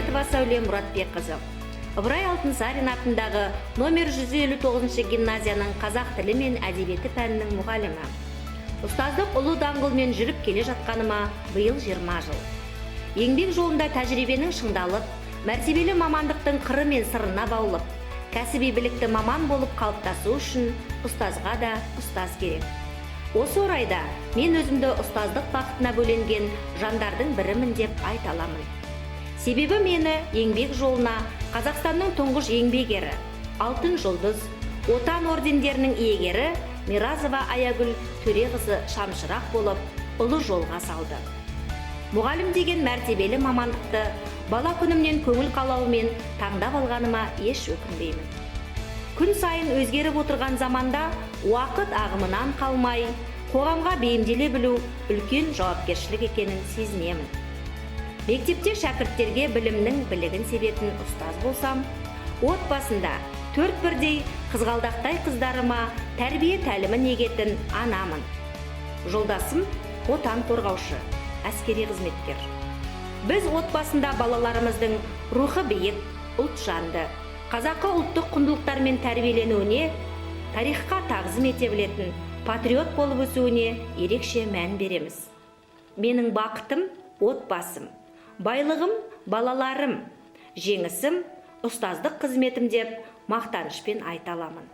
Ахметова Сәуле Мұратбекқызы. Ыбырай Алтынсарин атындағы номер 159 гимназияның қазақ тілі мен әдебиеті пәнінің мұғалімі. Ұстаздық ұлы даңғылмен жүріп келе жатқаныма биыл 20 жыл. Еңбек жолында тәжірибенің шыңдалып, мәртебелі мамандықтың қыры мен сырына баулып, кәсіби білікті маман болып қалыптасу үшін ұстазға да ұстаз керек. Осы орайда мен өзімді ұстаздық бақытына бөленген жандардың бірімін деп айта аламын. Себебі мені еңбек жолына Қазақстанның тұңғыш еңбек ері, Алтын жұлдыз, Отан ордендерінің иегері Миразова Аягүл Төреқызы шамшырақ болып, ұлы жолға салды. Мұғалім деген мәртебелі мамандықты бала күнімнен көңіл қалауымен таңдап алғаныма еш өкінбеймін. Күн сайын өзгеріп отырған заманда уақыт ағымынан қалмай, қоғамға бейімделе білу үлкен жауапкершілік екенін сезінемін. Мектепте шәкірттерге білімнің білігін себетін ұстаз болсам, отбасында 4 бірдей қызғалдақтай қыздарыма тәрбие тәлімін егетін анамын. Жолдасым отан қорғаушы, әскери қызметкер. Біз отбасында балаларымыздың рухы биік, ұлтжанды, қазақы ұлттық құндылықтармен тәрбиеленуіне, тарихқа тағзым ете білетін патриот болып өсуіне ерекше мән береміз. Менің бақытым отбасым, байлығым балаларым, жеңісім ұстаздық қызметім деп мақтанышпен айта аламын.